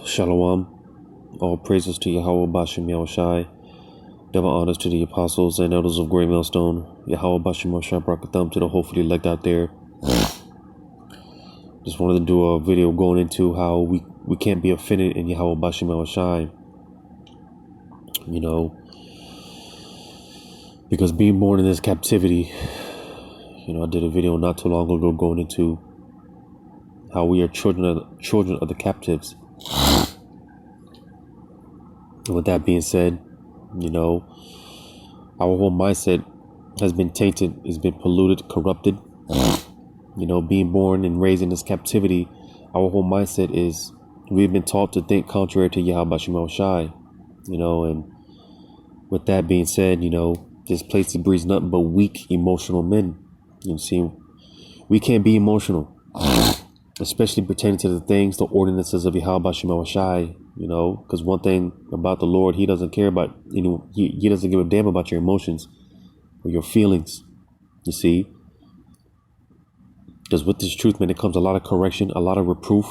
Shalom. All praises to Yahweh Bashim Yahushai. Double honors to the apostles and elders of Great Millstone. Yahweh Bashim Yahushai Brakatham to the hopefully elect out there. Just wanted to do a video going into how we can't be offended in Yahweh Bashim Yahushai. You know, because being born in this captivity, I did a video not too long ago going into how we are children of the captives. And with that being said, our whole mindset has been tainted, has been polluted, corrupted. Being born and raised in this captivity, our whole mindset is we've been taught to think contrary to Yahweh Bashim Shai. And with that being said, this place breeds nothing but weak, emotional men. You see, we can't be emotional, especially pertaining to the things, the ordinances of Yahweh Bashim Shai. Because one thing about the Lord, He doesn't care about, He doesn't give a damn about your emotions or your feelings, you see. Because with this truth, man, it comes a lot of correction, a lot of reproof.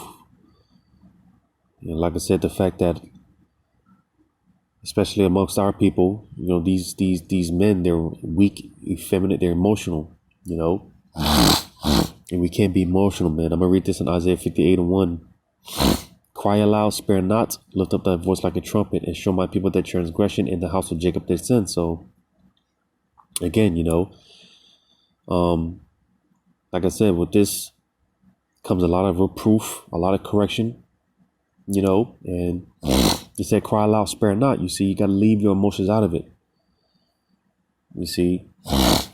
And like I said, the fact that, especially amongst our people, these men, they're weak, effeminate, they're emotional, And we can't be emotional, man. I'm going to read this in Isaiah 58:1. Cry aloud, spare not, lift up thy voice like a trumpet, and show my people their transgression, in the house of Jacob their sin. So, again, like I said, with this comes a lot of reproof, a lot of correction, and He said, cry aloud, spare not. You see, you got to leave your emotions out of it. You see, because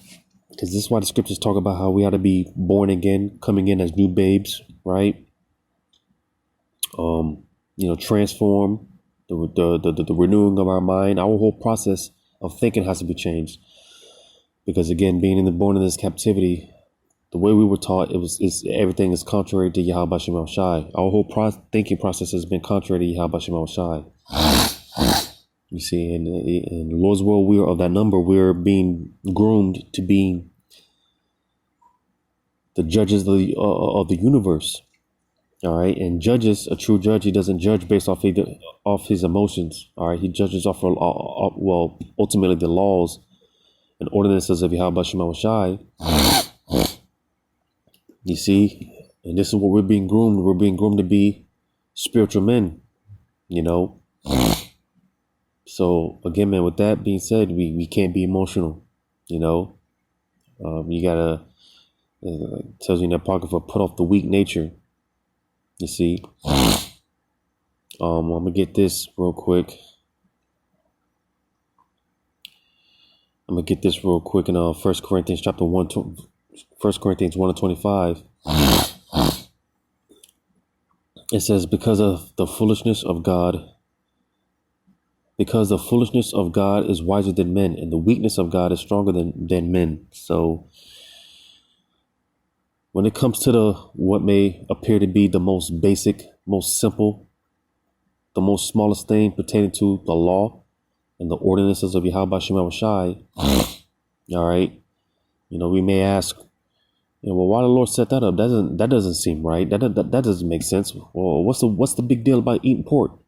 this is why the scriptures talk about how we ought to be born again, coming in as new babes, right? Transform the renewing of our mind. Our whole process of thinking has to be changed, because again, born in this captivity, the way we were taught, everything is contrary to Yahweh Bashim Shai. Our whole thinking process has been contrary to Yahweh Bashim Shai. You see, in the Lord's will, we are of that number. We're being groomed to be the judges of the universe. All right, and a true judge, he doesn't judge based off his emotions. All right, he judges off ultimately the laws and ordinances of Yahweh Bashim Shai. You see, and this is what we're being groomed. We're being groomed to be spiritual men, So again, man, with that being said, we can't be emotional, You gotta, it tells you in the Apocrypha, put off the weak nature. You see, I'm gonna get this real quick. In 1 Corinthians chapter 1, 1 Corinthians 1:25. It says, because the foolishness of God is wiser than men, and the weakness of God is stronger than men. So when it comes to what may appear to be the most basic, most simple, the most smallest thing pertaining to the law and the ordinances of Yahweh Bashim Shai, all right, we may ask, well, why the Lord set that up? That doesn't seem right. That doesn't make sense. Well, what's the big deal about eating pork?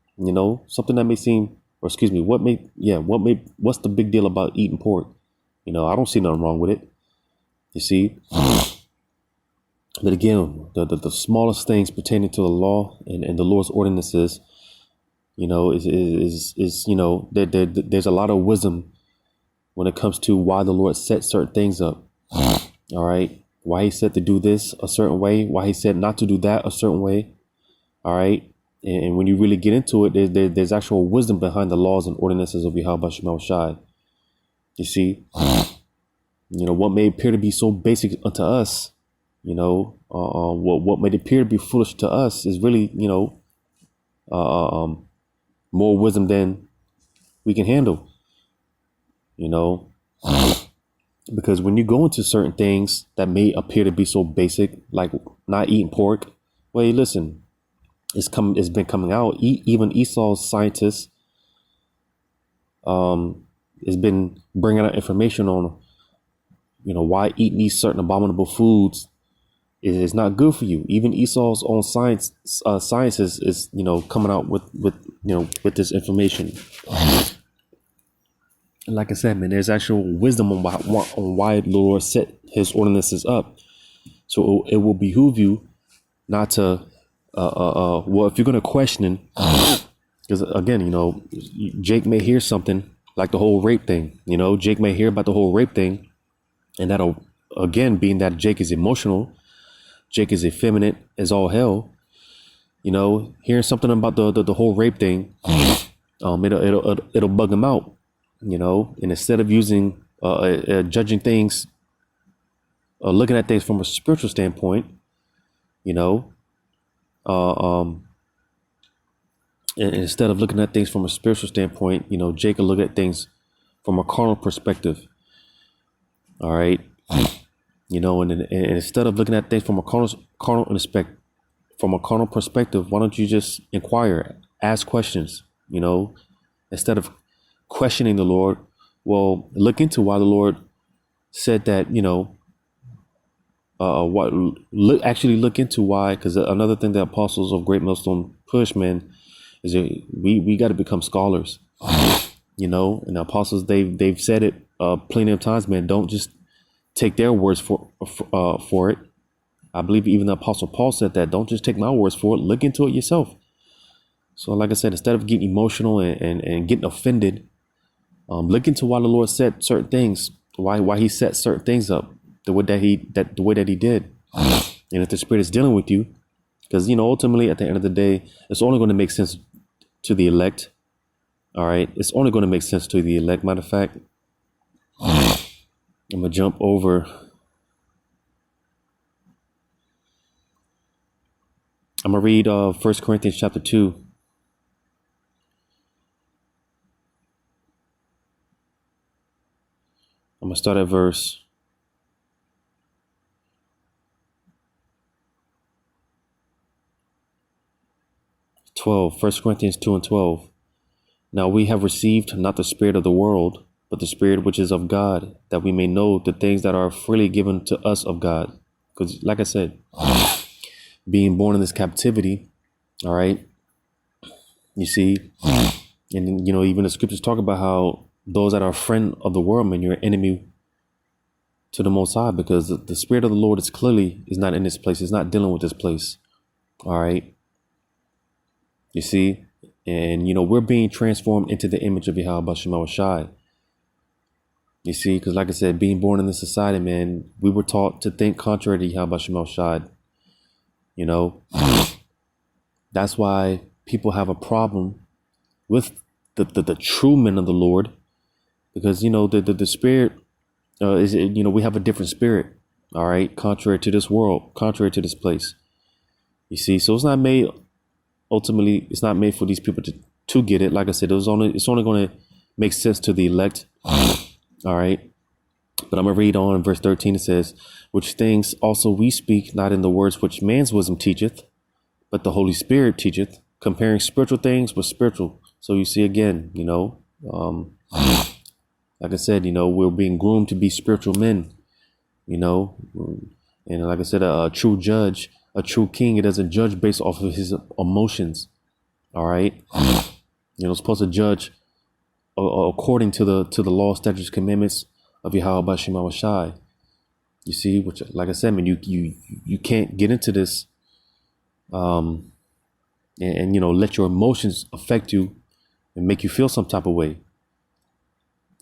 Something that may seem, or excuse me, what's the big deal about eating pork? I don't see nothing wrong with it. You see, but again, the smallest things pertaining to the law and the Lord's ordinances, there's a lot of wisdom when it comes to why the Lord set certain things up. All right. Why He said to do this a certain way, why He said not to do that a certain way. All right. And when you really get into it, there's actual wisdom behind the laws and ordinances of Yahweh Bashim Shai. You see, what may appear to be so basic unto us, what may appear to be foolish to us is really, more wisdom than we can handle, Because when you go into certain things that may appear to be so basic, like not eating pork, well, listen, it's been coming out. Even Esau's scientists, has been bringing out information on, why eating these certain abominable foods is not good for you. Even Esau's own science is coming out with this information. And like I said, man, there's actual wisdom on why the Lord set his ordinances up. So it will behoove you not to, well, if you're going to question, because again, Jake may hear something like the whole rape thing. Jake may hear about the whole rape thing, and that'll, again, being that Jake is emotional, Jake is effeminate as all hell. Hearing something about the whole rape thing, it'll bug him out. And instead of using judging things, looking at things from a spiritual standpoint, and instead of looking at things from a spiritual standpoint, Jake will look at things from a carnal perspective. All right. And instead of looking at things from a carnal perspective, why don't you just inquire, ask questions, instead of questioning the Lord? Well, look into why the Lord said that, actually look into why, because another thing that apostles of Great Millstone push, man, is that we got to become scholars, and the apostles, they've said it plenty of times, man. Don't just take their words for it. I believe even the apostle Paul said that. Don't just take my words for it. Look into it yourself. So like I said, instead of getting emotional and getting offended, look into why the Lord said certain things, why he set certain things up the way that he did. And if the Spirit is dealing with you, because, ultimately at the end of the day, it's only going to make sense to the elect. All right. It's only going to make sense to the elect. Matter of fact, I'm going to jump over. I'm going to read 1 Corinthians chapter 2. I'm going to start at verse 12. 1 Corinthians 2 and 12. Now we have received not the spirit of the world, but the Spirit which is of God, that we may know the things that are freely given to us of God. Because like I said, being born in this captivity, all right, you see, and, even the scriptures talk about how those that are a friend of the world, man, you're an enemy to the Most High, because the Spirit of the Lord is not in this place. It's not dealing with this place. All right. You see, and, we're being transformed into the image of Yahweh Bashim Shai. You see, because like I said, being born in this society, man, we were taught to think contrary to Yahweh Bashim Shai. That's why people have a problem with the true men of the Lord, because, the Spirit is, we have a different spirit. All right. Contrary to this world, contrary to this place. You see, so it's not made for these people to get it. Like I said, it's only going to make sense to the elect. All right. But I'm going to read on in verse 13. It says, which things also we speak, not in the words which man's wisdom teacheth, but the Holy Spirit teacheth, comparing spiritual things with spiritual. So you see, again, like I said, we're being groomed to be spiritual men, and like I said, a true judge, a true king, it doesn't judge based off of his emotions. All right. It's supposed to judge according to the law, statutes, commandments of Yahweh Bashim Shai. You see, which, like I said, man, you can't get into this and let your emotions affect you and make you feel some type of way.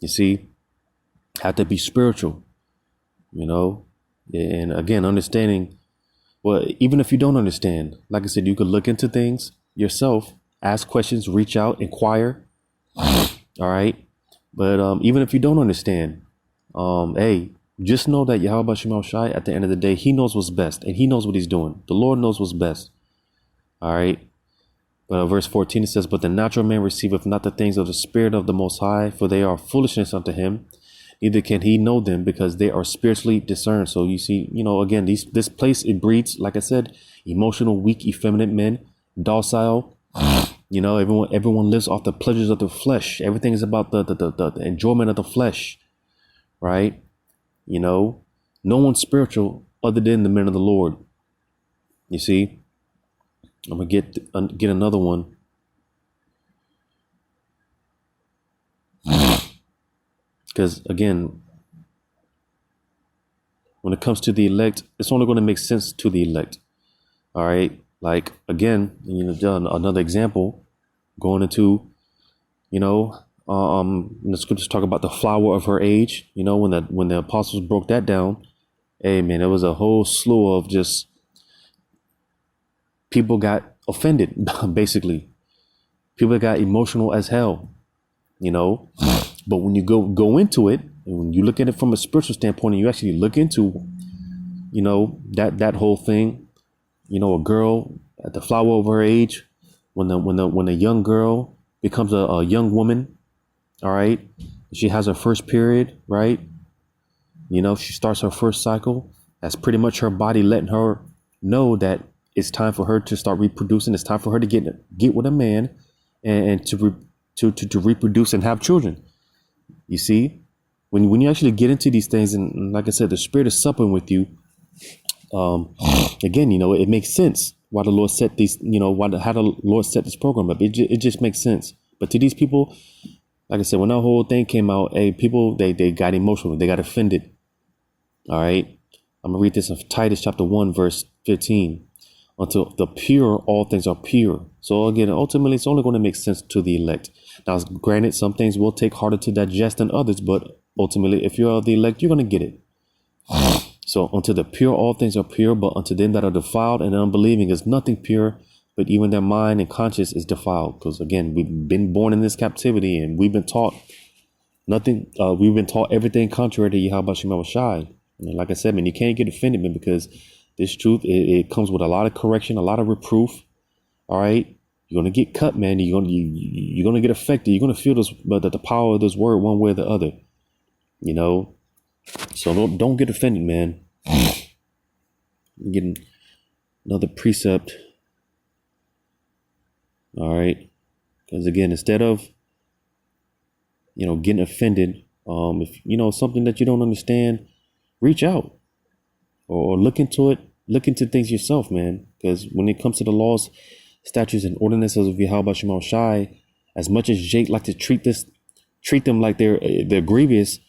You see, have to be spiritual, and again, understanding. Well, even if you don't understand, like I said, you could look into things yourself, ask questions, reach out, inquire. All right. But even if you don't understand, hey, just know that Yahweh Bashim Shai, at the end of the day, he knows what's best, and he knows what he's doing. The Lord knows what's best. All right. But verse 14, it says, but the natural man receiveth not the things of the Spirit of the Most High, for they are foolishness unto him. Neither can he know them, because they are spiritually discerned. So you see, again, this place, it breeds, like I said, emotional, weak, effeminate men, docile. Everyone lives off the pleasures of the flesh. Everything is about the enjoyment of the flesh, right? No one's spiritual other than the men of the Lord. You see, I'm gonna get another one. Because again, when it comes to the elect, it's only going to make sense to the elect. All right. Like again, another example going into, the scriptures talk about the flower of her age. When the apostles broke that down, hey man, it was a whole slew of just people got offended. Basically, people got emotional as hell. But when you go into it, and when you look at it from a spiritual standpoint, and you actually look into, that whole thing, a girl at the flower of her age, when a young girl becomes a young woman, all right, she has her first period, right? She starts her first cycle. That's pretty much her body letting her know that it's time for her to start reproducing. It's time for her to get with a man and to reproduce and have children. You see, when you actually get into these things, and like I said, the Spirit is supping with you. Again, it makes sense why the Lord set these, how the Lord set this program up. It just makes sense. But to these people, like I said, when that whole thing came out, people, they got emotional. They got offended. All right. I'm gonna read this in Titus chapter 1, verse 15. Until the pure, all things are pure. So again, ultimately, it's only going to make sense to the elect. Now, granted, some things will take harder to digest than others, but ultimately, if you're the elect, you're going to get it. So unto the pure, all things are pure, but unto them that are defiled and unbelieving is nothing pure, but even their mind and conscience is defiled. Because again, we've been born in this captivity and we've been taught nothing. We've been taught everything contrary to Yahweh Shema Shai. And like I said, man, you can't get offended, man, because this truth, it comes with a lot of correction, a lot of reproof. All right. You're going to get cut, man. You're going to get affected. You're going to feel this, but the power of this word one way or the other, So don't get offended, man. Getting another precept. All right. Because again, instead of, getting offended, if, something that you don't understand, reach out or look into it. Look into things yourself, man. Because when it comes to the laws, statutes, and ordinances of Yahweh Shema Shai, as much as Jake like to treat them like they're grievous,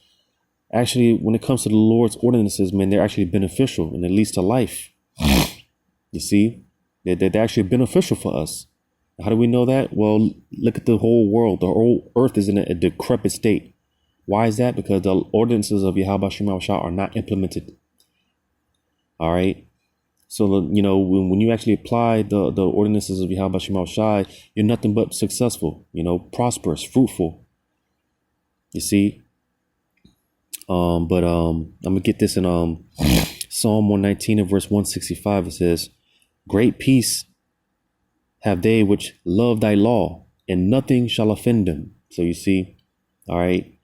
actually, when it comes to the Lord's ordinances, man, they're actually beneficial and it leads to life. You see, they're actually beneficial for us. How do we know that? Well, look at the whole world. The whole earth is in a decrepit state. Why is that? Because the ordinances of Yahweh Shema Shai are not implemented. All right. So, when you actually apply the ordinances of Yahweh Shema Shai, you're nothing but successful, prosperous, fruitful. You see? I'm gonna get this in Psalm 119 and verse 165. It says, "Great peace have they which love thy law, and nothing shall offend them." So you see, all right.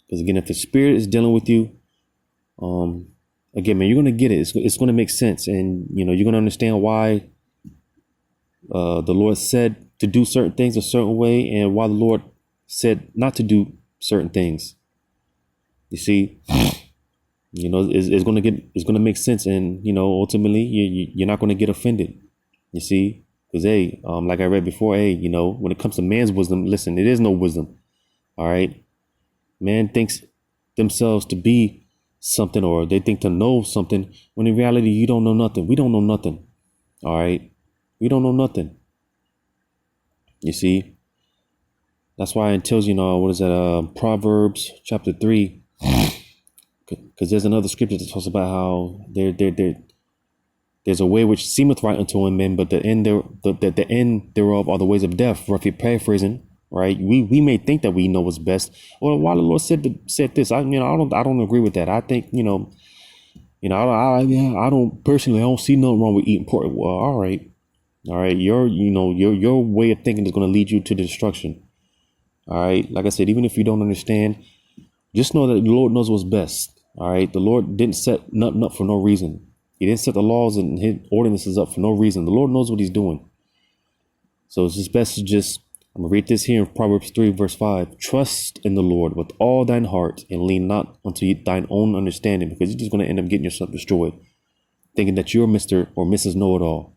Because again, if the Spirit is dealing with you, again, man, you're gonna get it. It's gonna make sense, and you're gonna understand why the Lord said to do certain things a certain way, and why the Lord said not to do certain things. You see, it's gonna make sense, and ultimately, you're not gonna get offended. You see, because like I read before, when it comes to man's wisdom, listen, it is no wisdom. All right, man thinks themselves to be something, or they think to know something, when in reality, you don't know nothing. We don't know nothing. All right, we don't know nothing. You see, that's why it tells what is that? Proverbs chapter 3. Because there's another scripture that talks about how there's a way which seemeth right unto men, but the end thereof are the ways of death. Roughly paraphrasing, right? We may think that we know what's best. Well, why the Lord said this? I don't agree with that. I think I don't personally. I don't see nothing wrong with eating pork. Well, all right. Your way of thinking is going to lead you to destruction. All right. Like I said, even if you don't understand, just know that the Lord knows what's best. All right. The Lord didn't set nothing up for no reason. He didn't set the laws and his ordinances up for no reason. The Lord knows what he's doing. So it's just best to I'm going to read this here in Proverbs 3, verse 5. "Trust in the Lord with all thine heart and lean not unto thine own understanding," because you're just going to end up getting yourself destroyed. thinking that you're Mr. or Mrs. Know-it-all.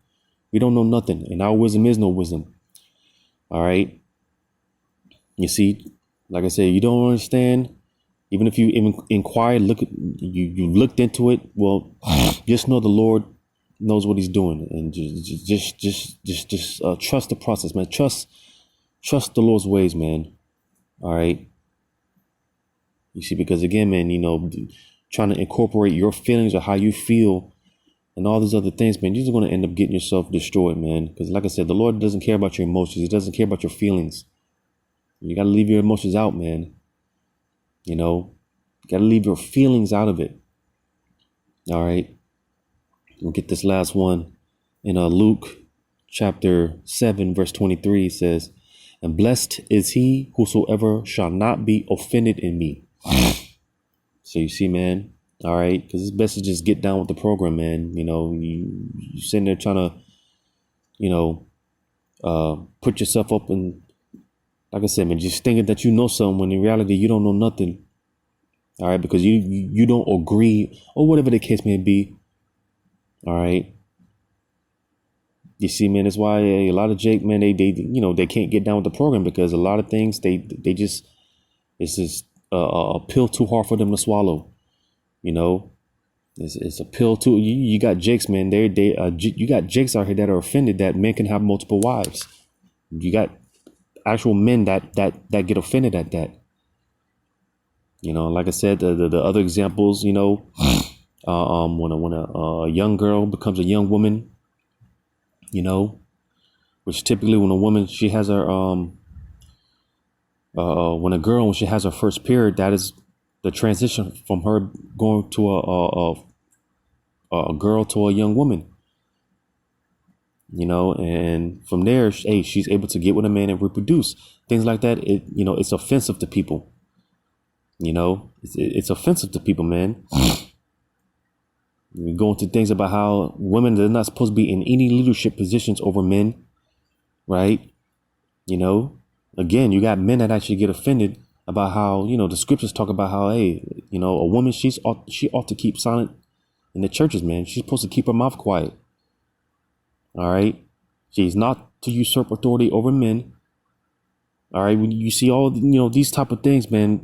We don't know nothing, and our wisdom is no wisdom. All right. You see, like I said, you don't understand. Even if you even inquire, you looked into it. Well, just know the Lord knows what He's doing, and just trust the process, man. Trust the Lord's ways, man. All right. You see, because again, man, trying to incorporate your feelings or how you feel and all these other things, man, you're just going to end up getting yourself destroyed, man. Because like I said, the Lord doesn't care about your emotions. He doesn't care about your feelings. You got to leave your emotions out, man. You got to leave your feelings out of it. All right. We'll get this last one in Luke chapter 7, verse 23 says, and blessed is he whosoever shall not be offended in me. So you see, man. All right. Because it's best to just get down with the program, man. You sitting there trying to, put yourself up and, like I said, man, just thinking that you know something when in reality you don't know nothing. All right. Because you don't agree or whatever the case may be. All right. You see, man, that's why a lot of Jake, man, they can't get down with the program because a lot of things it's just a pill too hard for them to swallow. It's a pill too. You got Jakes, man. You got Jakes out here that are offended that men can have multiple wives. You got actual men that get offended at that. Like I said, the other examples, when a young girl becomes a young woman, which typically when a woman, she has her, when she has her first period, that is the transition from her going to a girl to a young woman, and from there, she's able to get with a man and reproduce. Things like that. It's offensive to people. It's offensive to people, man. We go into things about how women, they're not supposed to be in any leadership positions over men, right? Again, you got men that actually get offended about how, the scriptures talk about how, a woman, she ought to keep silent in the churches, man. She's supposed to keep her mouth quiet. All right. She's not to usurp authority over men. All right. When you see all, these type of things, man,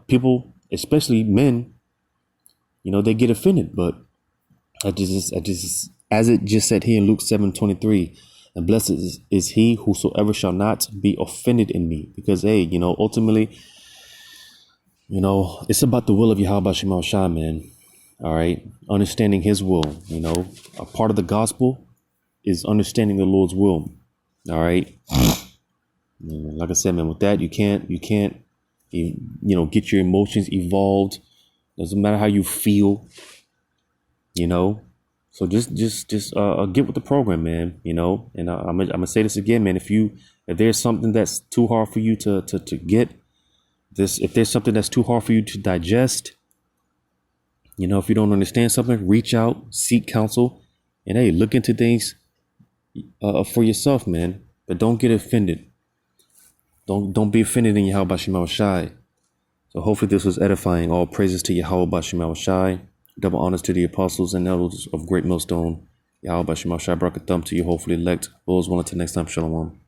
people, especially men, they get offended, but as it just said here in Luke 7:23, and blessed is he whosoever shall not be offended in me. Because, ultimately, it's about the will of Yahweh Shema Shai, man. All right. Understanding his will, a part of the gospel is understanding the Lord's will. All right. Like I said, man, with that, you can't, get your emotions evolved. Doesn't matter how you feel. So just get with the program, man. And I'm gonna say this again, man. If there's something that's too hard for you to get this, if there's something that's too hard for you to digest, if you don't understand something, reach out, seek counsel, and look into things for yourself, man. But don't get offended. Don't be offended in Yahweh Shema Shai. So hopefully this was edifying. All praises to Yahweh Shema Shai. Double honors to the apostles and elders of Great Millstone. Yahweh Shema Shai, Barakathum to you, hopefully elect. Bulls, one until next time. Shalom.